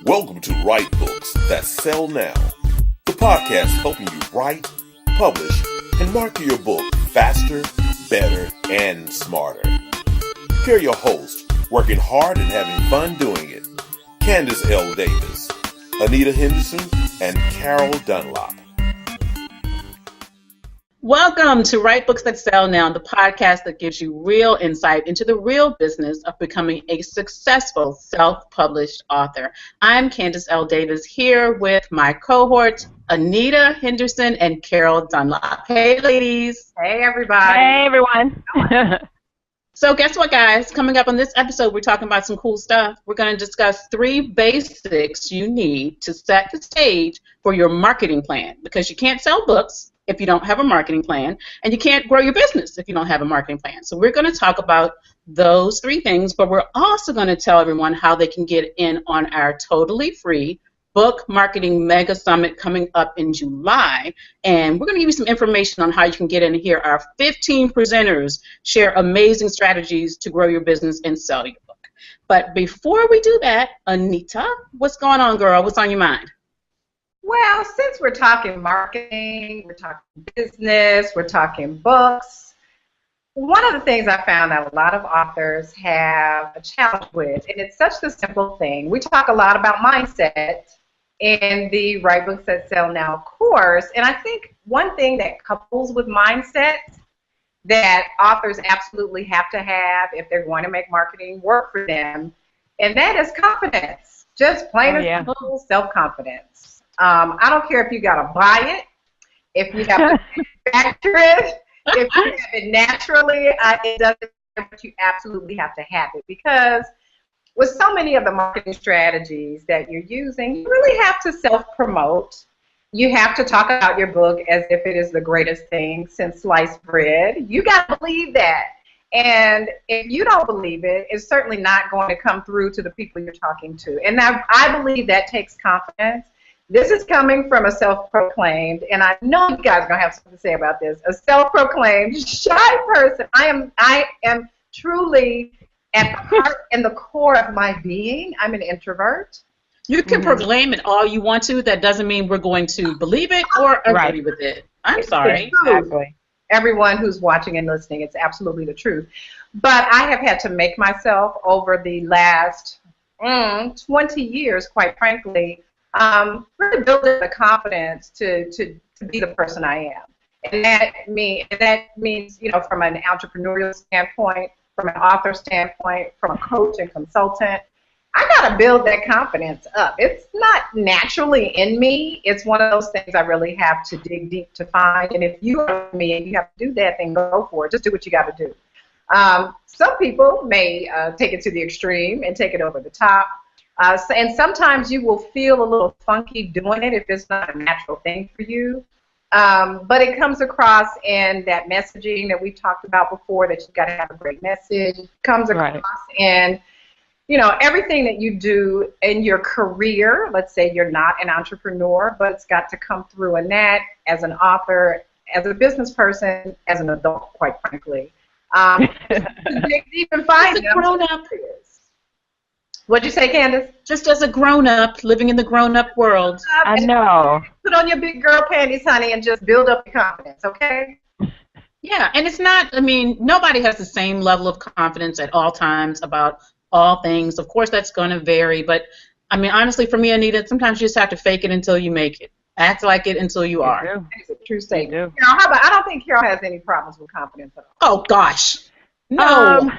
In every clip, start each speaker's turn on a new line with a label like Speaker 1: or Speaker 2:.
Speaker 1: Welcome to Write Books That Sell Now, the podcast helping you write, publish, and market your book faster, better, and smarter. Here are your hosts, working hard and having fun doing it, Candice L. Davis, Anita Henderson, and Carol Dunlop.
Speaker 2: Welcome to Write Books That Sell Now, the podcast that gives you real insight into the real business of becoming a successful self-published author. I'm Candice L. Davis here with my cohorts, Anita Henderson and Carol Dunlop. Hey, ladies.
Speaker 3: Hey, everybody.
Speaker 4: Hey, everyone.
Speaker 2: So guess what, guys? Coming up on this episode, we're talking about some cool stuff. We're going to discuss 3 basics you need to set the stage for your marketing plan, because you can't sell books if you don't have a marketing plan, and you can't grow your business if you don't have a marketing plan. So we're going to talk about those 3 things, but we're also going to tell everyone how they can get in on our totally free book marketing mega summit coming up in July. And we're going to give you some information on how you can get in here. Our 15 presenters share amazing strategies to grow your business and sell your book. But before we do that, Anita, what's going on, girl? What's on your mind?
Speaker 3: Well, since we're talking marketing, we're talking business, we're talking books, one of the things I found that a lot of authors have a challenge with, and it's such a simple thing. We talk a lot about mindset in the Write Books That Sell Now course, and I think one thing that couples with mindset that authors absolutely have to have if they're going to make marketing work for them, and that is confidence, just plain and simple self-confidence. I don't care if you got to buy it, if you have to manufacture it, if you have it naturally, it doesn't matter, but you absolutely have to have it, because with so many of the marketing strategies that you're using, you really have to self-promote. You have to talk about your book as if it is the greatest thing since sliced bread. You got to believe that. And if you don't believe it, it's certainly not going to come through to the people you're talking to. And I believe that takes confidence. This is coming from a self-proclaimed, and I know you guys are going to have something to say about this, a self-proclaimed shy person. I am truly at the heart and the core of my being. I'm an introvert.
Speaker 2: You can proclaim it all you want to. That doesn't mean we're going to believe it or agree with it. I'm sorry.
Speaker 3: Exactly. Everyone who's watching and listening, it's absolutely the truth. But I have had to make myself over the last 20 years, quite frankly, really building the confidence to be the person I am. And that means, you know, from an entrepreneurial standpoint, from an author standpoint, from a coach and consultant, I got to build that confidence up. It's not naturally in me. It's one of those things I really have to dig deep to find. And if you are me and you have to do that, then go for it. Just do what you got to do. Some people may take it to the extreme and take it over the top. And sometimes you will feel a little funky doing it if it's not a natural thing for you. But it comes across in that messaging that we've talked about before, that you've got to have a great message. It comes across in, you know, everything that you do in your career. Let's say you're not an entrepreneur, but it's got to come through in that, as an author, as a business person, as an adult, quite frankly. Even find
Speaker 2: grown-up.
Speaker 3: What'd you say, Candice?
Speaker 2: Just as a grown-up, living in the grown-up world.
Speaker 4: I know.
Speaker 3: Put on your big girl panties, honey, and just build up your confidence, okay?
Speaker 2: Yeah, and it's not, I mean, nobody has the same level of confidence at all times about all things. Of course, that's going to vary, but, I mean, honestly, for me, Anita, sometimes you just have to fake it until you make it. Act like it until you are.
Speaker 3: That's a true statement. You know, I don't think Carol has any problems with confidence at all.
Speaker 2: Oh, gosh. No.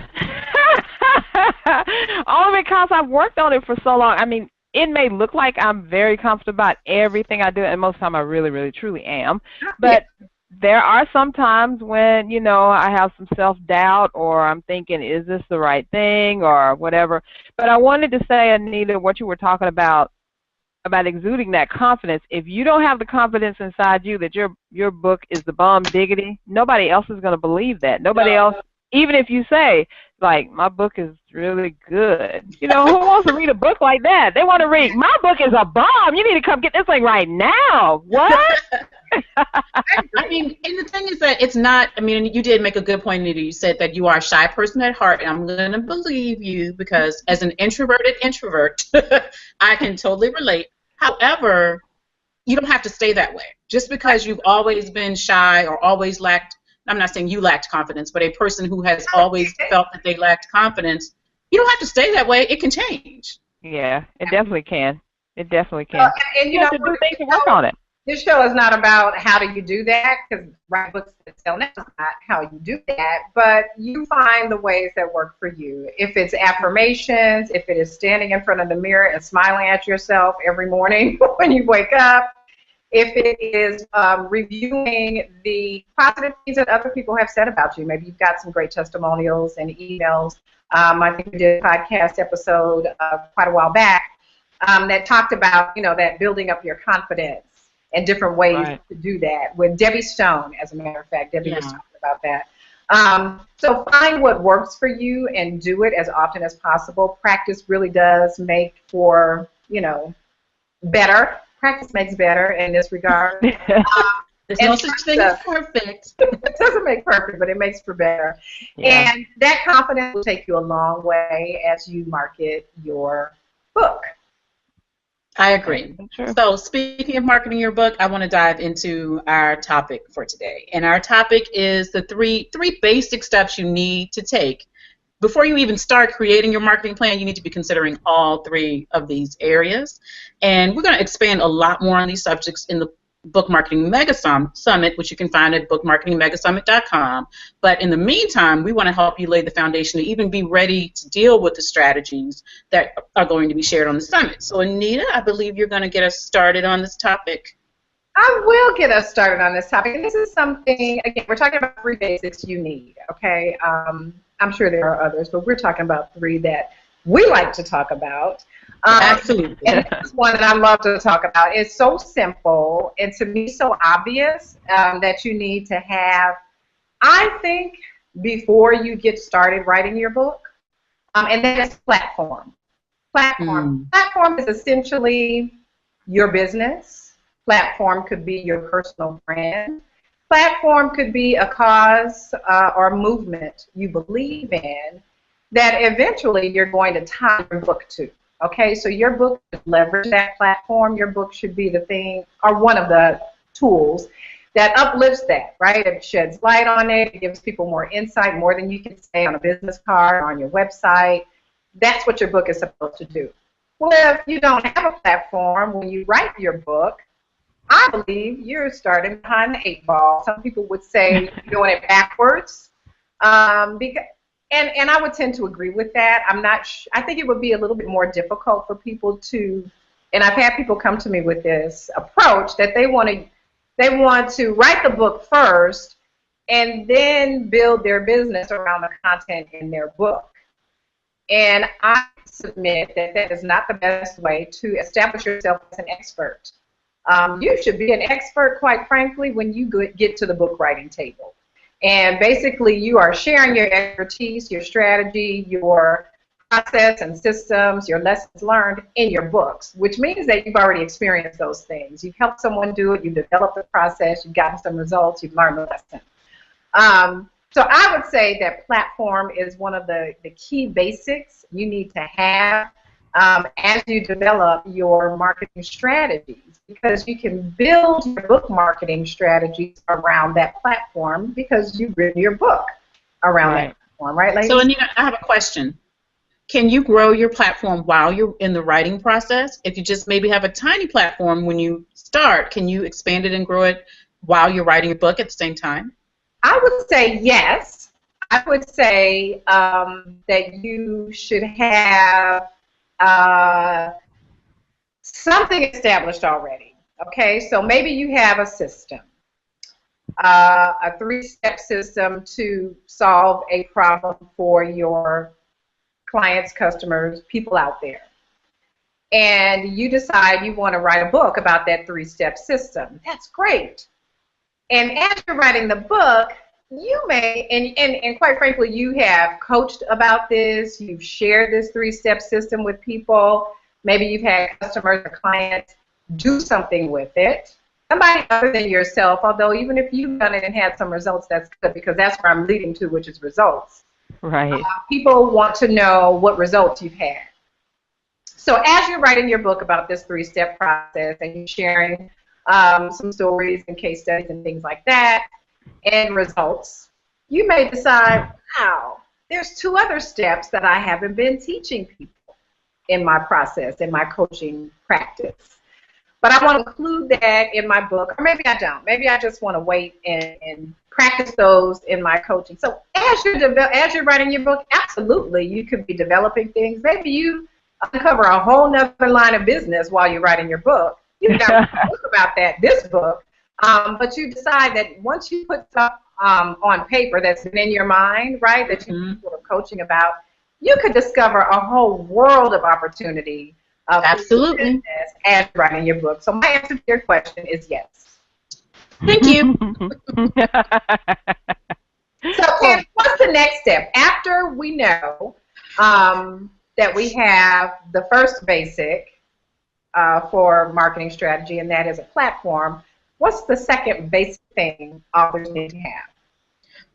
Speaker 4: Only because I've worked on it for so long. I mean, it may look like I'm very confident about everything I do, and most of the time I really, really, truly am. But there are some times when, you know, I have some self-doubt, or I'm thinking, is this the right thing, or whatever. But I wanted to say, Anita, what you were talking about exuding that confidence. If you don't have the confidence inside you that your book is the bomb diggity, nobody else is going to believe that. Nobody else. Even if you say, like, my book is really good. You know, who wants to read a book like that? They want to read, my book is a bomb. You need to come get this thing right now. What?
Speaker 2: I mean, and the thing is that it's not, I mean, you did make a good point, Anita. You said that you are a shy person at heart, and I'm going to believe you because as an introverted introvert, I can totally relate. However, you don't have to stay that way. Just because you've always been shy or always lacked, I'm not saying you lacked confidence, but a person who has always felt that they lacked confidence, you don't have to stay that way. It can change.
Speaker 4: Yeah, it definitely can. It definitely can.
Speaker 3: And
Speaker 4: you have to do things to work on it.
Speaker 3: This show is not about how do you do that, because writing books that sell now is not how you do that, but you find the ways that work for you. If it's affirmations, if it is standing in front of the mirror and smiling at yourself every morning when you wake up, if it is reviewing the positive things that other people have said about you. Maybe you've got some great testimonials and emails. I think we did a podcast episode quite a while back that talked about, that building up your confidence and different ways to do that with Debbie Stone, as a matter of fact. Debbie was talking about that. So find what works for you and do it as often as possible. Practice really does make for, better. Practice makes better in this regard.
Speaker 2: There's no such thing as perfect.
Speaker 3: It doesn't make perfect, but it makes for better. Yeah. And that confidence will take you a long way as you market your book.
Speaker 2: I agree. Sure. So speaking of marketing your book, I want to dive into our topic for today. And our topic is the three basic steps you need to take. Before you even start creating your marketing plan, you need to be considering all three of these areas. And we're going to expand a lot more on these subjects in the Book Marketing Mega Summit, which you can find at bookmarketingmegasummit.com. But in the meantime, we want to help you lay the foundation to even be ready to deal with the strategies that are going to be shared on the summit. So, Anita, I believe you're going to get us started on this topic.
Speaker 3: I will get us started on this topic. And this is something, again, we're talking about 3 basics you need, okay? I'm sure there are others, but we're talking about 3 that we like to talk about.
Speaker 2: Absolutely.
Speaker 3: And this is one that I love to talk about. It's so simple and to me so obvious that you need to have, I think, before you get started writing your book, and that is platform. Platform is essentially your business. Platform could be your personal brand. Platform could be a cause or movement you believe in that eventually you're going to tie your book to. Okay, so your book should leverage that platform. Your book should be the thing, or one of the tools that uplifts that, right? It sheds light on it. It gives people more insight, more than you can say on a business card or on your website. That's what your book is supposed to do. Well, if you don't have a platform when you write your book, I believe you're starting behind the 8 ball. Some people would say you're doing it backwards. And I would tend to agree with that. I think it would be a little bit more difficult for people to, and I've had people come to me with this approach that they want to write the book first and then build their business around the content in their book. And I submit that that is not the best way to establish yourself as an expert. You should be an expert, quite frankly, when you get to the book writing table. And basically, you are sharing your expertise, your strategy, your process and systems, your lessons learned in your books, which means that you've already experienced those things. You've helped someone do it, you've developed the process, you've gotten some results, you've learned the lesson. So I would say that platform is one of the key basics you need to have as you develop your marketing strategies, because you can build your book marketing strategies around that platform because you've written your book around that platform, right, ladies?
Speaker 2: So, Anita, I have a question. Can you grow your platform while you're in the writing process? If you just maybe have a tiny platform when you start, can you expand it and grow it while you're writing a book at the same time?
Speaker 3: I would say yes. I would say that you should have something established already. Okay, so maybe you have a system, a 3-step system to solve a problem for your clients, customers, people out there. And you decide you want to write a book about that 3-step system. That's great. And as you're writing the book, you may, and quite frankly, you have coached about this, you've shared this 3-step system with people, maybe you've had customers or clients do something with it, somebody other than yourself, although even if you've done it and had some results, that's good, because that's where I'm leading to, which is results.
Speaker 4: Right.
Speaker 3: People want to know what results you've had. So as you're writing your book about this 3-step process and you're sharing some stories and case studies and things like that and results, you may decide, wow, there's 2 other steps that I haven't been teaching people in my process, in my coaching practice. But I want to include that in my book, or maybe I don't. Maybe I just want to wait and practice those in my coaching. So as you're writing your book, absolutely, you could be developing things. Maybe you uncover a whole nother line of business while you're writing your book. You've got to book about this book. But you decide that once you put stuff on paper that's been in your mind, right, that you're sort of coaching about, you could discover a whole world of opportunity.
Speaker 2: Absolutely.
Speaker 3: As writing your book. So my answer to your question is yes.
Speaker 2: Thank you.
Speaker 3: So Candice, what's the next step? After we know that we have the first basic for marketing strategy, and that is a platform, what's the second basic thing authors need to have?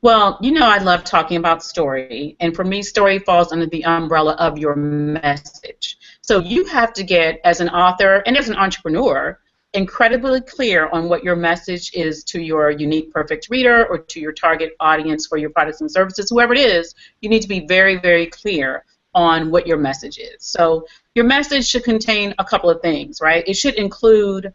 Speaker 2: Well, you know I love talking about story, and for me, story falls under the umbrella of your message. So you have to get, as an author and as an entrepreneur, incredibly clear on what your message is to your unique perfect reader or to your target audience for your products and services, whoever it is. You need to be very, very clear on what your message is. So your message should contain a couple of things, right? It should include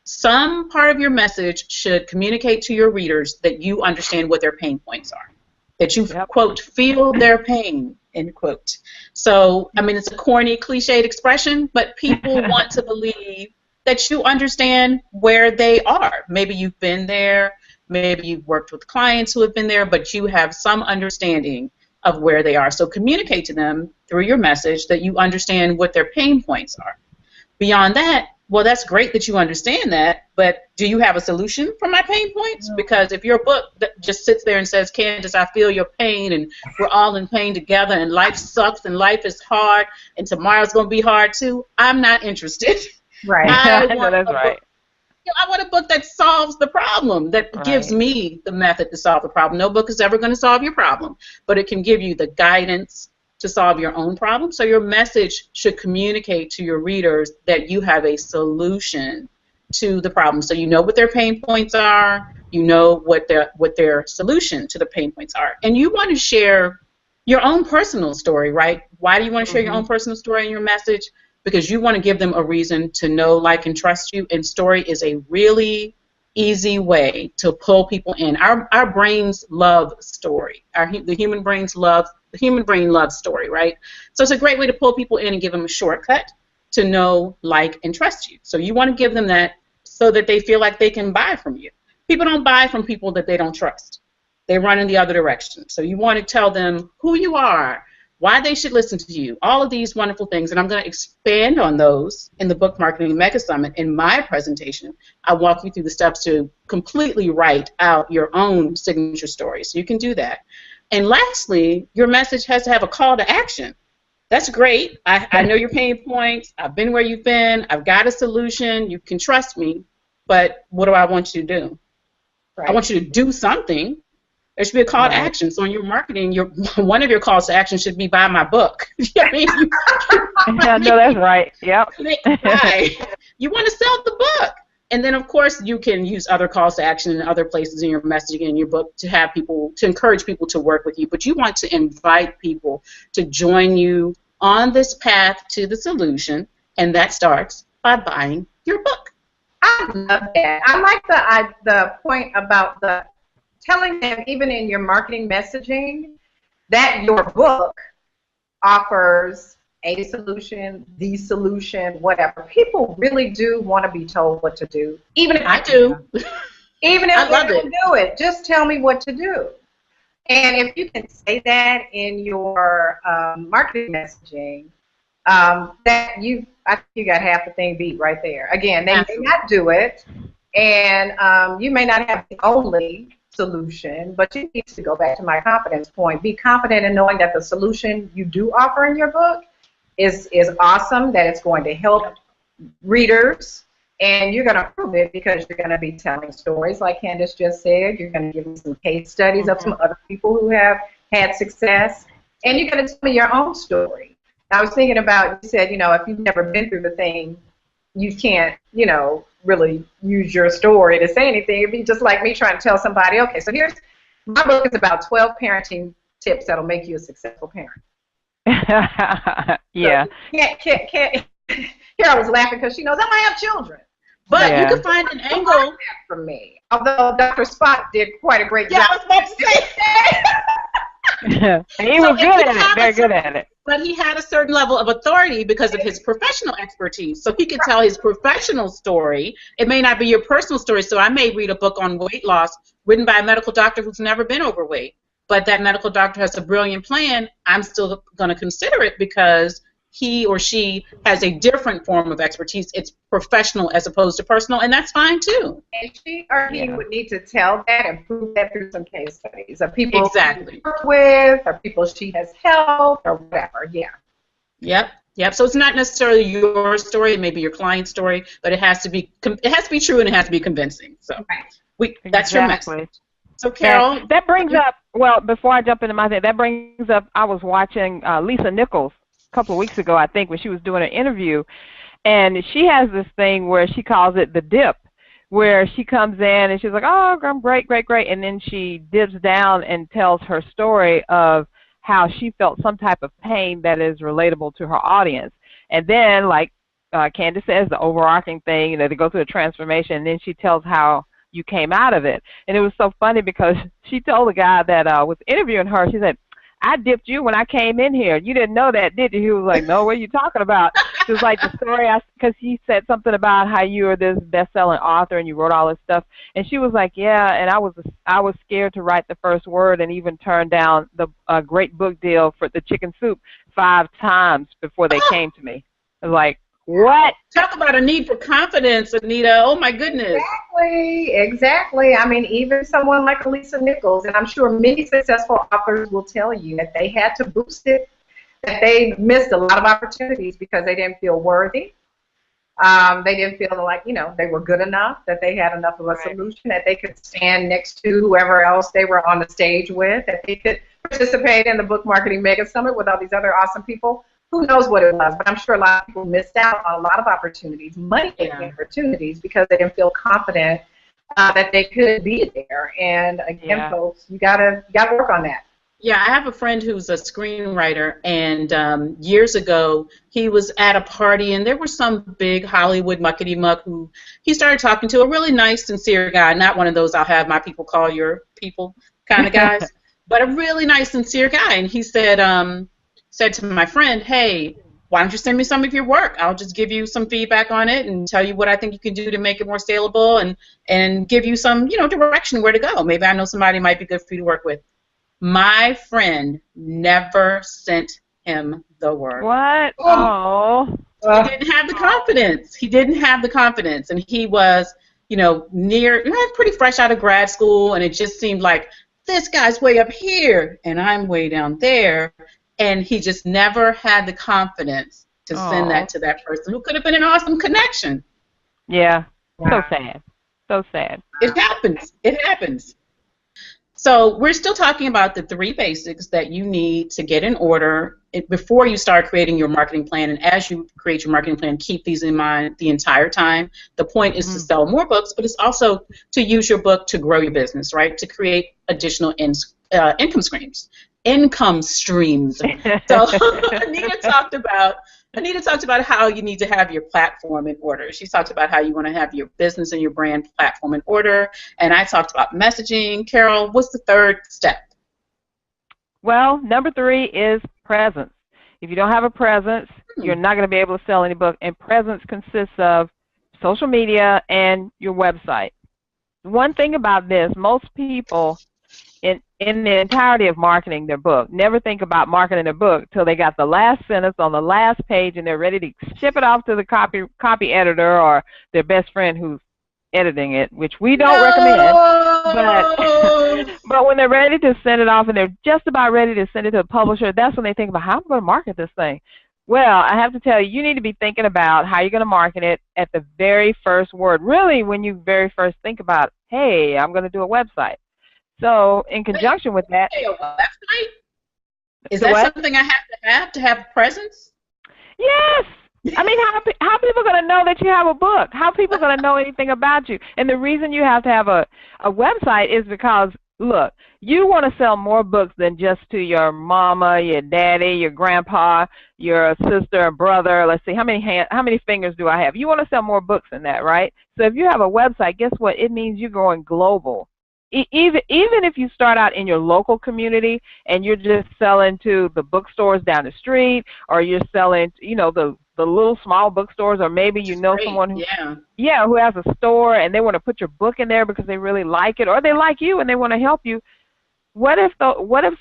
Speaker 2: some part of your message should communicate to your readers that you understand what their pain points are, that you, quote, feel their pain, end quote. So, I mean, it's a corny, cliched expression, but people want to believe that you understand where they are. Maybe you've been there, maybe you've worked with clients who have been there, but you have some understanding of where they are. So communicate to them through your message that you understand what their pain points are. Beyond that, well, that's great that you understand that, but do you have a solution for my pain points? Because if your book just sits there and says, Candice, I feel your pain, and we're all in pain together, and life sucks, and life is hard, and tomorrow's going to be hard too, I'm not interested.
Speaker 3: Right.
Speaker 4: That's right.
Speaker 2: I want a book that solves the problem, that gives me the method to solve the problem. No book is ever going to solve your problem, but it can give you the guidance to solve your own problem. So your message should communicate to your readers that you have a solution to the problem. So you know what their pain points are, you know what their solution to the pain points are. And you want to share your own personal story, right? Why do you want to share your own personal story in your message? Because you want to give them a reason to know, like, and trust you. And story is a really easy way to pull people in. Our brains love story. The human brain loves story, right? So it's a great way to pull people in and give them a shortcut to know, like, and trust you. So you want to give them that so that they feel like they can buy from you. People don't buy from people that they don't trust. They run in the other direction. So you want to tell them who you are, why they should listen to you, all of these wonderful things. And I'm going to expand on those in the Book Marketing Mega Summit. In my presentation, I walk you through the steps to completely write out your own signature story. So you can do that. And lastly, your message has to have a call to action. That's great. I know your pain points. I've been where you've been. I've got a solution. You can trust me. But what do I want you to do? Right. I want you to do something. There should be a call to action. So in your marketing, one of your calls to action should be buy my book. I mean,
Speaker 4: yeah, no, that's right. Yep.
Speaker 2: You want to sell the book. And then, of course, you can use other calls to action in other places in your messaging in your book to have people, to encourage people to work with you. But you want to invite people to join you on this path to the solution, and that starts by buying your book.
Speaker 3: I love that. I like the point about the telling them, even in your marketing messaging, that your book offers a solution, the solution, whatever. People really do want to be told what to do. Even if
Speaker 2: I do.
Speaker 3: Even if they don't do it, just tell me what to do. And if you can say that in your marketing messaging, I think you got half the thing beat right there. Again, they may not do it, and you may not have the only solution, but you need to go back to my confidence point. Be confident in knowing that the solution you do offer in your book is awesome, that it's going to help readers, And you're going to prove it because you're going to be telling stories like Candice just said. You're going to give me some case studies of some other people who have had success. And you're going to tell me your own story. I was thinking about, you said, if you've never been through the thing, you can't, really use your story to say anything. It'd be just like me trying to tell somebody, okay, so my book is about 12 parenting tips that'll make you a successful parent.
Speaker 4: Yeah.
Speaker 3: So Carol was laughing because she knows I might have children.
Speaker 2: But
Speaker 4: Yeah.
Speaker 2: you can find an angle
Speaker 3: from me. Although Dr. Spot did quite a great job.
Speaker 2: Yeah, I was about to say.
Speaker 4: And he was good at it, very good at it.
Speaker 2: But he had a certain level of authority because of his professional expertise. So he could tell his professional story. It may not be your personal story. So I may read a book on weight loss written by a medical doctor who's never been overweight. But that medical doctor has a brilliant plan. I'm still going to consider it because he or she has a different form of expertise. It's professional as opposed to personal, and that's fine too.
Speaker 3: And she or he would need to tell that and prove that through some case studies of people she worked with, or people she has helped, or whatever. Yeah.
Speaker 2: Yep. So it's not necessarily your story; it may be your client's story, but it has to be true and it has to be convincing. So that's your message. So Carol,
Speaker 4: that brings up. Well, before I jump into my thing, that brings up. I was watching Lisa Nichols a couple of weeks ago, I think, when she was doing an interview, and she has this thing where she calls it the dip, where she comes in and she's like, oh, I'm great, and then she dips down and tells her story of how she felt some type of pain that is relatable to her audience. And then, like Candice says, the overarching thing, they go through a transformation, and then she tells how you came out of it. And it was so funny because she told the guy that was interviewing her, she said, I dipped you when I came in here. You didn't know that, did you? He was like, no, what are you talking about? It was like the story, because he said something about how you were this best-selling author and you wrote all this stuff. And she was like, yeah, and I was scared to write the first word and even turned down the great book deal for the chicken soup 5 times before they came to me. I was like, what?
Speaker 2: Talk about a need for confidence, Anita. Oh, my goodness.
Speaker 3: Exactly. I mean, even someone like Lisa Nichols, and I'm sure many successful authors will tell you that they had to boost it, that they missed a lot of opportunities because they didn't feel worthy. They didn't feel like, they were good enough, that they had enough of a solution, that they could stand next to whoever else they were on the stage with, that they could participate in the Book Marketing Mega Summit with all these other awesome people. Who knows what it was, but I'm sure a lot of people missed out on a lot of opportunities, money-making opportunities, because they didn't feel confident that they could be there. And again, folks, you gotta work on that.
Speaker 2: Yeah, I have a friend who's a screenwriter, and years ago he was at a party, and there was some big Hollywood muckety-muck who he started talking to, a really nice, sincere guy, not one of those I'll have my people call your people kind of guys, but a really nice, sincere guy. And he said to my friend, hey, why don't you send me some of your work? I'll just give you some feedback on it and tell you what I think you can do to make it more saleable and give you some, direction where to go. Maybe I know somebody might be good for you to work with. My friend never sent him the work.
Speaker 4: What? Oh.
Speaker 2: He didn't have the confidence. He didn't have the confidence. And he was, pretty fresh out of grad school, and it just seemed like this guy's way up here and I'm way down there. And he just never had the confidence to send that to that person who could have been an awesome connection.
Speaker 4: Yeah. So sad. So sad.
Speaker 2: It happens. It happens. So we're still talking about the 3 basics that you need to get in order before you start creating your marketing plan. And as you create your marketing plan, keep these in mind the entire time. The point is to sell more books, but it's also to use your book to grow your business, right? To create additional income streams. So Anita talked about how you need to have your platform in order. She talked about how you want to have your business and your brand platform in order. And I talked about messaging. Carol, what's the 3rd step?
Speaker 4: Well, number 3 is presence. If you don't have a presence, you're not going to be able to sell any book. And presence consists of social media and your website. One thing about this, most people in the entirety of marketing their book never think about marketing their book till they got the last sentence on the last page and they're ready to ship it off to the copy editor or their best friend who's editing it, which we don't recommend. But when they're ready to send it off and they're just about ready to send it to the publisher, that's when they think about how I'm going to market this thing. Well, I have to tell you, you need to be thinking about how you're going to market it at the very first word. Really, when you very first think about, hey, I'm going to do a website. So in conjunction with that,
Speaker 2: Hey, a website? Is
Speaker 4: the
Speaker 2: that
Speaker 4: what?
Speaker 2: something I have to have presence?
Speaker 4: Yes. I mean, how people going to know that you have a book? How people going to know anything about you? And the reason you have to have a website is because, look, you want to sell more books than just to your mama, your daddy, your grandpa, your sister, brother. Let's see, how many fingers do I have? You want to sell more books than that, right? So if you have a website, guess what? It means you're going global. Even if you start out in your local community and you're just selling to the bookstores down the street, or you're selling, the little small bookstores, or maybe you know someone who who has a store and they want to put your book in there because they really like it, or they like you and they want to help you. What if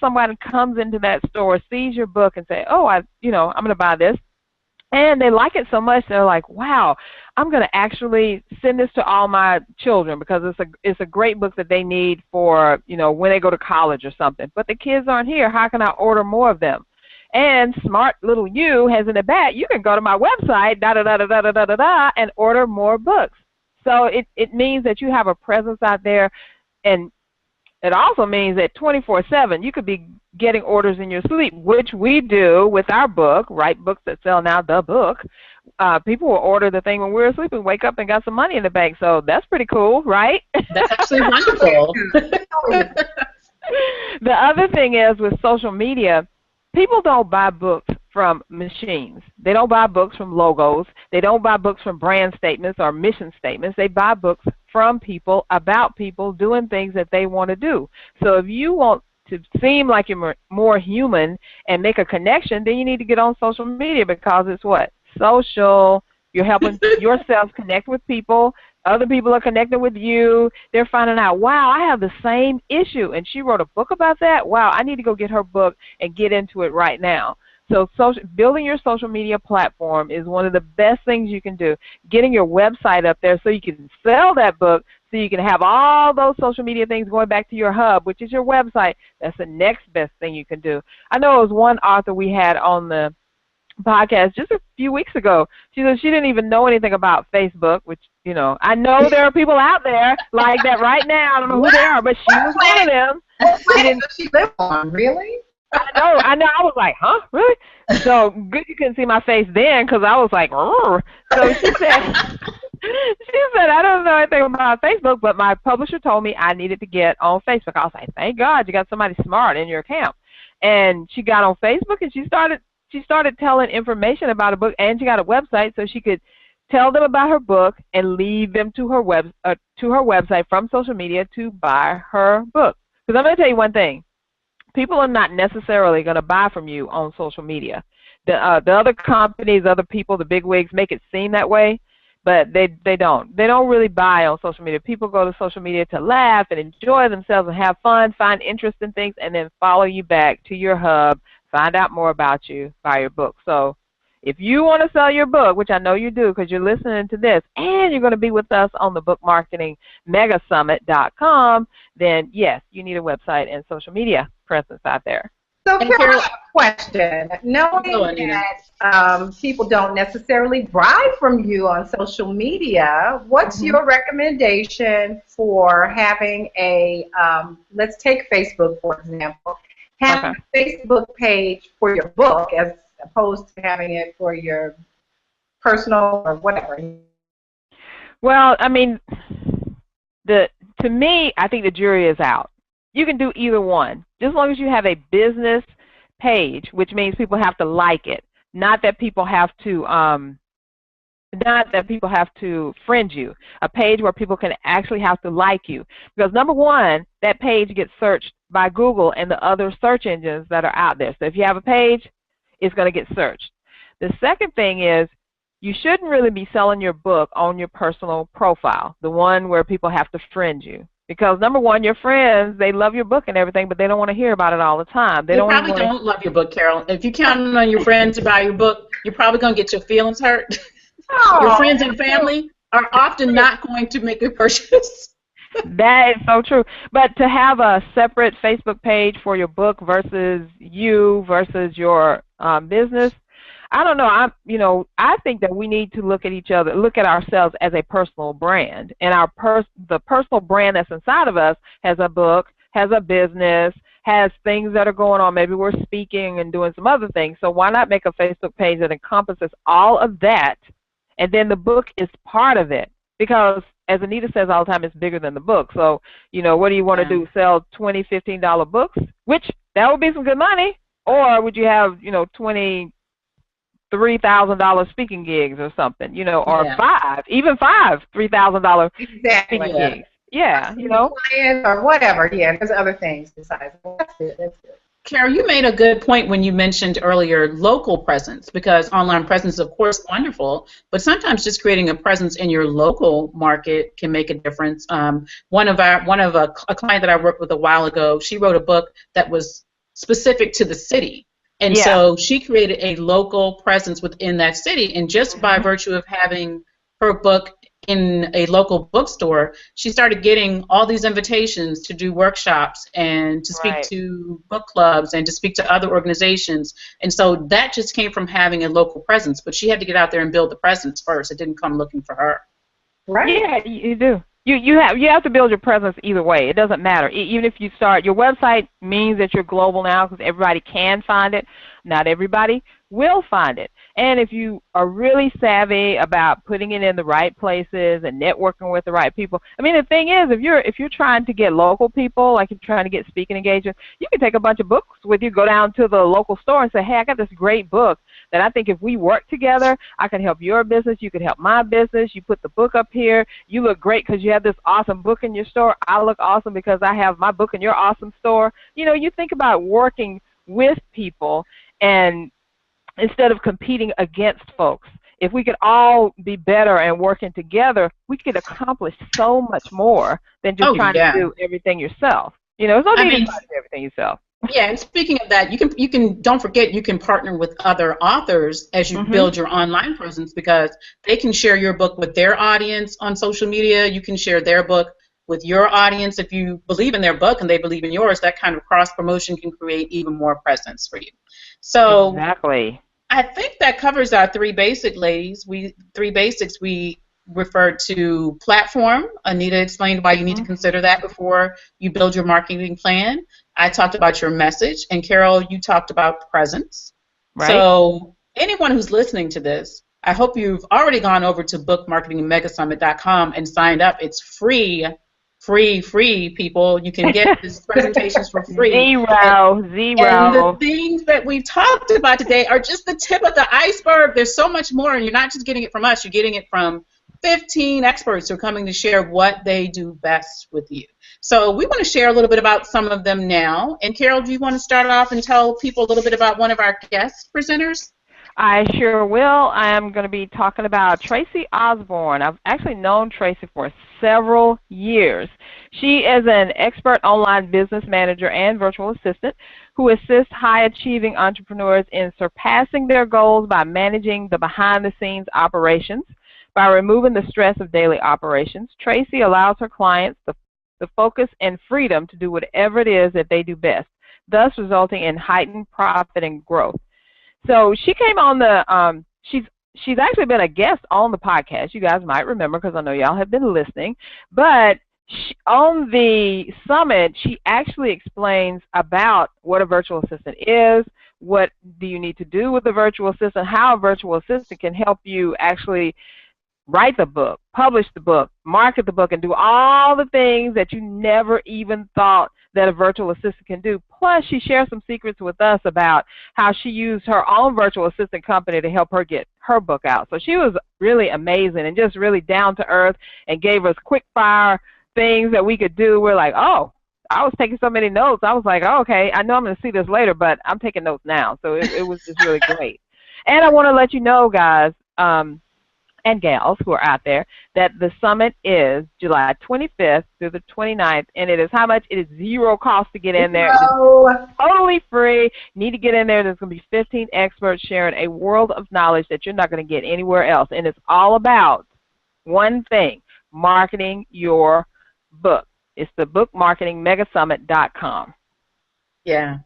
Speaker 4: somebody comes into that store, sees your book, and say, "Oh, I'm going to buy this," and they like it so much they're like, "Wow, I'm going to actually send this to all my children because it's a great book that they need for when they go to college or something. But the kids aren't here. How can I order more of them?" And smart little you has in the back, you can go to my website, and order more books. So it means that you have a presence out there, and it also means that 24/7 you could be getting orders in your sleep, which we do with our book, Write Books That Sell Now, the book. People will order the thing when we're asleep and wake up and got some money in the bank. So that's pretty cool, right?
Speaker 2: That's actually wonderful.
Speaker 4: The other thing is with social media, people don't buy books from machines. They don't buy books from logos. They don't buy books from brand statements or mission statements. They buy books from people, about people doing things that they want to do. So if you want to seem like you're more human and make a connection, then you need to get on social media, because it's what? Social. You're helping yourself connect with people. Other people are connecting with you. They're finding out, wow, I have the same issue, and she wrote a book about that. Wow, I need to go get her book and get into it right now. So building your social media platform is one of the best things you can do. Getting your website up there so you can sell that book, so you can have all those social media things going back to your hub, which is your website. That's the next best thing you can do. I know it was one author we had on the podcast just a few weeks ago. She said she didn't even know anything about Facebook, which, I know there are people out there like that right now. I don't know who they are, but she was one of them.
Speaker 3: She didn't. She lived on, really?
Speaker 4: I know. I was like, huh? Really? So good you couldn't see my face then, because I was like, rrr. So she said, I don't know anything about Facebook, but my publisher told me I needed to get on Facebook. I was like, thank God you got somebody smart in your camp. And she got on Facebook, and she started telling information about a book, and she got a website so she could tell them about her book and lead them to her website from social media to buy her book. Because I'm going to tell you one thing. People are not necessarily going to buy from you on social media. The other companies, other people, the big wigs make it seem that way, but they don't. They don't really buy on social media. People go to social media to laugh and enjoy themselves and have fun, find interest in things, and then follow you back to your hub, find out more about you, buy your book. So if you want to sell your book, which I know you do because you're listening to this, and you're going to be with us on the Book Marketing Megasummit.com, then yes, you need a website and social media presence out there.
Speaker 3: So, Carol, I have a question. Knowing that people don't necessarily buy from you on social media, what's your recommendation for having a, let's take Facebook, for example, having a Facebook page for your book as opposed to having it for your personal or whatever?
Speaker 4: Well, I mean, to me, I think the jury is out. You can do either one, just as long as you have a business page, which means people have to like it, not that people have to friend you. A page where people can actually have to like you, because number one, that page gets searched by Google and the other search engines that are out there. So if you have a page, it's going to get searched. The second thing is, you shouldn't really be selling your book on your personal profile, the one where people have to friend you. Because number one, your friends, they love your book and everything, but they don't want to hear about it all the time. They
Speaker 2: probably don't love your book, Carol. If you count on your friends to buy your book, you're probably going to get your feelings hurt. Your friends and family are often not going to make a purchase.
Speaker 4: That is so true. But to have a separate Facebook page for your book versus you versus your business, I don't know. I think that we need to look at ourselves as a personal brand, and the personal brand that's inside of us has a book, has a business, has things that are going on. Maybe we're speaking and doing some other things. So why not make a Facebook page that encompasses all of that, and then the book is part of it? Because as Anita says all the time, it's bigger than the book. So, what do you want to do? Sell $20, $15 books, which that would be some good money, or would you have, $3,000 speaking gigs or something, or even five $3,000 speaking gigs. Yeah,
Speaker 3: clients or whatever. Yeah, there's other things besides. That's good. That's good.
Speaker 2: Carol, you made a good point when you mentioned earlier local presence, because online presence is, of course, wonderful, but sometimes just creating a presence in your local market can make a difference. One of a client that I worked with a while ago, she wrote a book that was specific to the city. And so she created a local presence within that city, and just by virtue of having her book in a local bookstore, she started getting all these invitations to do workshops and to speak to book clubs and to speak to other organizations. And so that just came from having a local presence, but she had to get out there and build the presence first. It didn't come looking for her.
Speaker 4: Right. Yeah, you do. You have to build your presence either way. It doesn't matter. Even if you start, your website means that you're global now because everybody can find it. Not everybody will find it. And if you are really savvy about putting it in the right places and networking with the right people, I mean, the thing is, if you're trying to get local people, like you're trying to get speaking engagements, you can take a bunch of books with you, go down to the local store and say, hey, I got this great book that I think if we work together, I can help your business, you can help my business. You put the book up here. You look great because you have this awesome book in your store. I look awesome because I have my book in your awesome store. You think about working with people and instead of competing against folks. If we could all be better and working together, we could accomplish so much more than just trying to do everything yourself. It's not easy to do everything yourself.
Speaker 2: Yeah, and speaking of that, you can don't forget you can partner with other authors as you build your online presence, because they can share your book with their audience on social media. You can share their book with your audience. If you believe in their book and they believe in yours, that kind of cross promotion can create even more presence for you. So
Speaker 4: exactly.
Speaker 2: I think that covers our three basics, ladies. We referred to platform. Anita explained why you need to consider that before you build your marketing plan. I talked about your message, and Carol, you talked about presence. Right. So anyone who's listening to this, I hope you've already gone over to bookmarketingmegasummit.com and signed up. It's free, people. You can get these presentations for free.
Speaker 4: Zero.
Speaker 2: And the things that we've talked about today are just the tip of the iceberg. There's so much more, and you're not just getting it from us. You're getting it from 15 experts who are coming to share what they do best with you. So we want to share a little bit about some of them now. And Carol, do you want to start off and tell people a little bit about one of our guest presenters?
Speaker 4: I sure will. I am going to be talking about Tracy Osborne. I've actually known Tracy for several years. She is an expert online business manager and virtual assistant who assists high-achieving entrepreneurs in surpassing their goals by managing the behind-the-scenes operations. By removing the stress of daily operations, Tracy allows her clients the focus and freedom to do whatever it is that they do best, thus resulting in heightened profit and growth. So she came on the, she's actually been a guest on the podcast. You guys might remember because I know y'all have been listening. But on the summit, she actually explains about what a virtual assistant is, what do you need to do with a virtual assistant, how a virtual assistant can help you actually write the book, publish the book, market the book, and do all the things that you never even thought that a virtual assistant can do. Plus, she shares some secrets with us about how she used her own virtual assistant company to help her get her book out. So she was really amazing and just really down to earth and gave us quick fire things that we could do. We're like, oh, I was taking so many notes. I was like, oh, okay, I know I'm going to see this later, but I'm taking notes now. So it was just really great. And I want to let you know, guys, and gals who are out there, that the summit is July 25th through the 29th, and it is how much? It is zero cost to get in there. It's totally free. You need to get in there. There's going to be 15 experts sharing a world of knowledge that you're not going to get anywhere else, and it's all about one thing, marketing your book. It's the bookmarketingmegasummit.com.
Speaker 2: Yeah.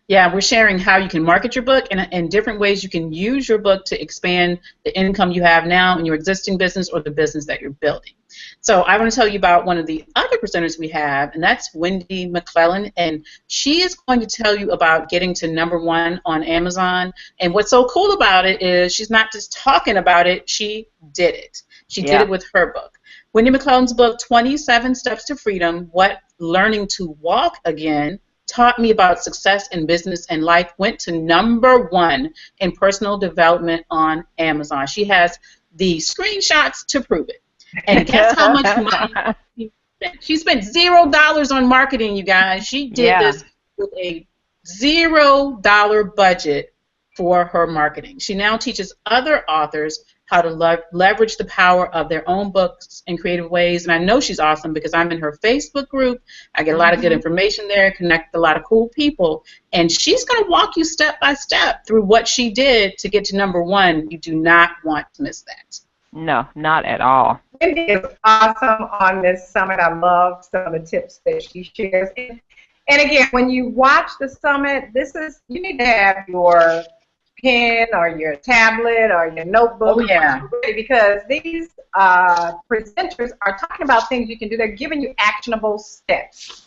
Speaker 2: Yeah, we're sharing how you can market your book and different ways you can use your book to expand the income you have now in your existing business or the business that you're building. So I want to tell you about one of the other presenters we have, and that's Wendy McClellan, and she is going to tell you about getting to #1 on Amazon. And what's so cool about it is she's not just talking about it, she did it. She did it with her book. Wendy McClellan's book, 27 Steps to Freedom, What Learning to Walk Again Taught Me About Success in Business and Life, went to #1 in personal development on Amazon. She has the screenshots to prove it. And guess how much money she spent? She spent $0 on marketing, you guys. She did this with a $0 budget for her marketing. She now teaches other authors how to leverage the power of their own books in creative ways. And I know she's awesome because I'm in her Facebook group. I get a lot of good information there, connect with a lot of cool people. And she's going to walk you step by step through what she did to get to #1. You do not want to miss that.
Speaker 4: No, not at all.
Speaker 3: Wendy is awesome on this summit. I love some of the tips that she shares. And again, when you watch the summit, you need to have your pen or your tablet or your notebook, because these presenters are talking about things you can do. They're giving you actionable steps.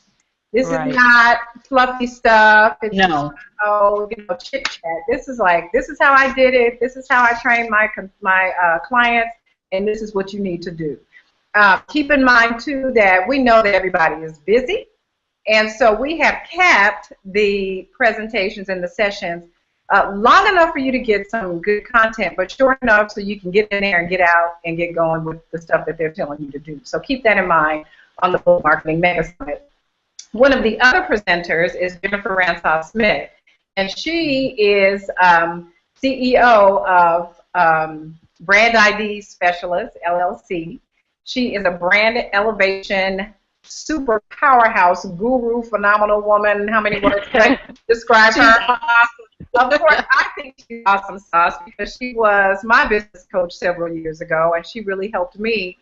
Speaker 3: This is not fluffy stuff. It's not, chit chat. This is how I did it. This is how I train my clients, and this is what you need to do. Keep in mind too that we know that everybody is busy, and so we have capped the presentations and the sessions long enough for you to get some good content, but short enough so you can get in there and get out and get going with the stuff that they're telling you to do. So keep that in mind on the Book Marketing Mega Summit. One of the other presenters is Jennifer Ransom-Smith, and she is CEO of Brand ID Specialist, LLC. She is a brand elevation super powerhouse guru, phenomenal woman. How many words can I describe her? Of course, I think she's awesome sauce because she was my business coach several years ago, and she really helped me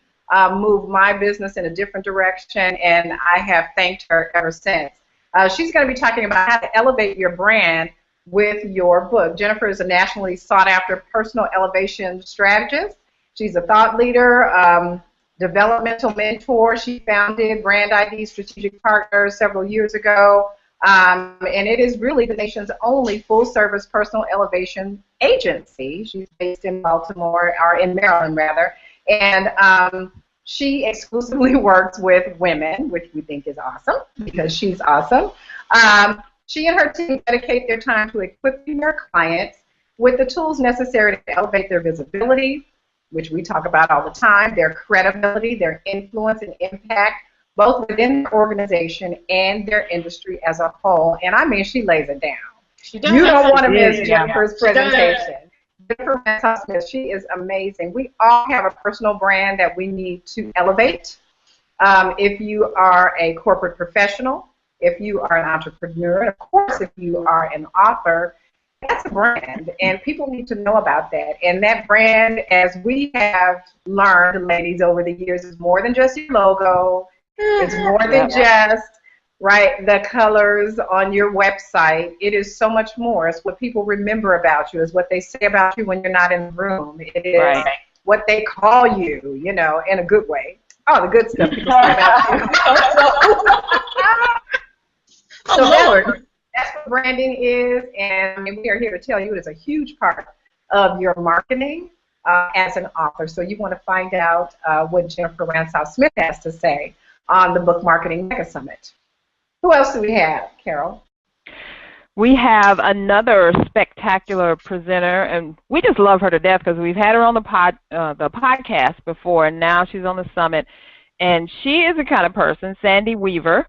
Speaker 3: move my business in a different direction, and I have thanked her ever since. She's going to be talking about how to elevate your brand with your book. Jennifer is a nationally sought-after personal elevation strategist. She's a thought leader, developmental mentor. She founded Brand ID Strategic Partners several years ago. And it is really the nation's only full-service personal elevation agency. She's based in Baltimore, or in Maryland, rather. And she exclusively works with women, which we think is awesome because she's awesome. She and her team dedicate their time to equipping their clients with the tools necessary to elevate their visibility, which we talk about all the time, their credibility, their influence and impact, both within their organization and their industry as a whole. And I mean, she lays it down. She does. You don't want to miss Jennifer's presentation. Jennifer Ransom-Smith, she is amazing. We all have a personal brand that we need to elevate. If you are a corporate professional, if you are an entrepreneur, and of course if you are an author, that's a brand, and people need to know about that. And that brand, as we have learned, ladies, over the years, is more than just your logo. It's more than just, the colors on your website. It is so much more. It's what people remember about you. It's what they say about you when you're not in the room. It is what they call you, in a good way. Oh, the good stuff people say about you. That's what branding is, and I mean, we are here to tell you it is a huge part of your marketing as an author. So you want to find out what Jennifer Ransom-Smith has to say on the Book Marketing Mega Summit. Who else do we have, Carol?
Speaker 4: We have another spectacular presenter, and we just love her to death because we've had her on the podcast before, and now she's on the summit. And she is the kind of person, Sandy Weaver,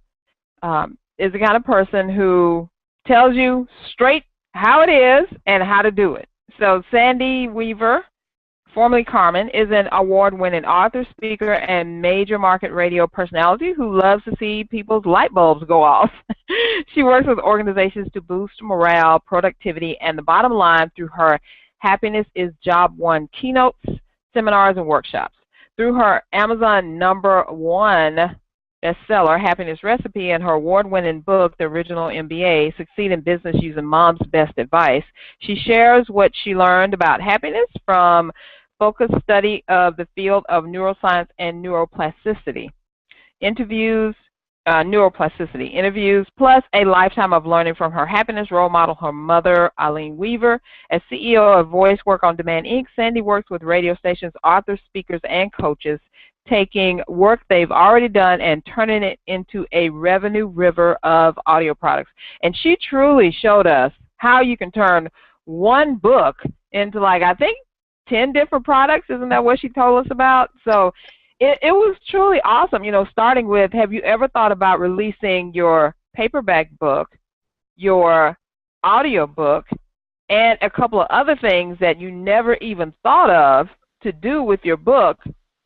Speaker 4: is the kind of person who tells you straight how it is and how to do it. So Sandy Weaver, formerly Carmen, is an award-winning author, speaker, and major market radio personality who loves to see people's light bulbs go off. She works with organizations to boost morale, productivity, and the bottom line through her Happiness is Job One keynotes, seminars, and workshops. Through her Amazon #1 bestseller, Happiness Recipe, and her award-winning book, The Original MBA, Succeed in Business Using Mom's Best Advice. She shares what she learned about happiness from focused study of the field of neuroscience and neuroplasticity. Interviews, plus a lifetime of learning from her happiness role model, her mother, Eileen Weaver. As CEO of Voice Work on Demand, Inc., Sandy works with radio stations, authors, speakers, and coaches, taking work they've already done and turning it into a revenue river of audio products. And she truly showed us how you can turn one book into, like, I think 10 different products. Isn't that what she told us about? So it was truly awesome, you know, starting with, have you ever thought about releasing your paperback book, your audio book, and a couple of other things that you never even thought of to do with your book,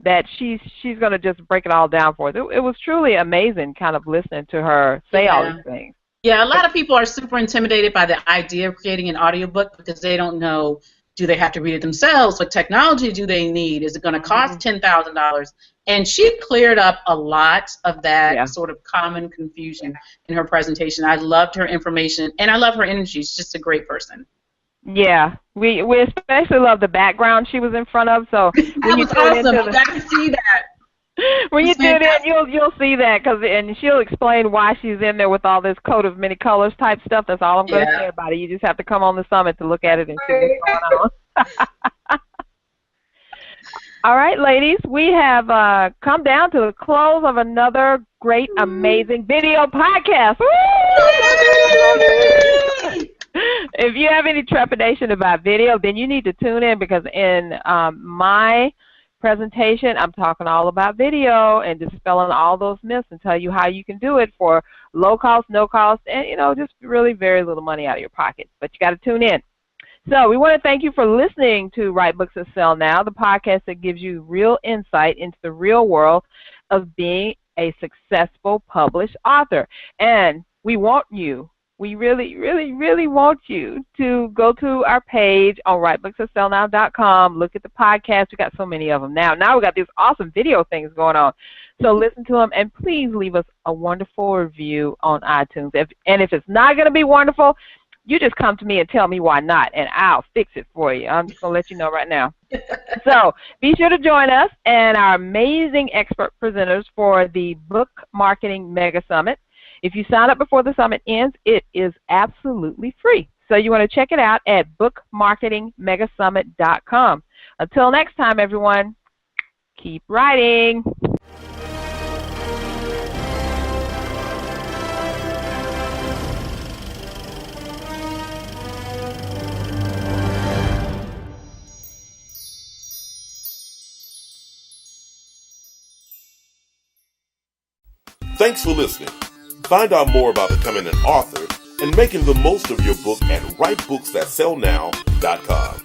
Speaker 4: that she's going to just break it all down for us. It was truly amazing kind of listening to her say all these things.
Speaker 2: Yeah, a lot of people are super intimidated by the idea of creating an audiobook because they don't know, do they have to read it themselves? What technology do they need? Is it going to cost $10,000? And she cleared up a lot of that sort of common confusion in her presentation. I loved her information, and I love her energy. She's just a great person.
Speaker 4: Yeah, we especially love the background she was in front of. So
Speaker 2: that was awesome. I got to see that.
Speaker 4: When you tune in, you'll see that, and she'll explain why she's in there with all this coat of many colors type stuff. That's all I'm going to say about it. You just have to come on the summit to look at it and see what's going on. All right, ladies, we have come down to the close of another great, amazing video podcast. If you have any trepidation about video, then you need to tune in, because in my presentation, I'm talking all about video and dispelling all those myths and tell you how you can do it for low cost, no cost, and, you know, just really very little money out of your pocket. But you got to tune in. So we want to thank you for listening to Write Books That Sell Now, the podcast that gives you real insight into the real world of being a successful published author. And we want you, we really, really, really want you to go to our page on writebooksthatsellnow.com, look at the podcast. We got so many of them now. Now we got these awesome video things going on. So listen to them, and please leave us a wonderful review on iTunes. And if it's not going to be wonderful, you just come to me and tell me why not, and I'll fix it for you. I'm just going to let you know right now. So be sure to join us and our amazing expert presenters for the Book Marketing Mega Summit. If you sign up before the summit ends, it is absolutely free. So you want to check it out at bookmarketingmegasummit.com. Until next time, everyone, keep writing.
Speaker 1: Thanks for listening. Find out more about becoming an author and making the most of your book at writebooksthatsellnow.com.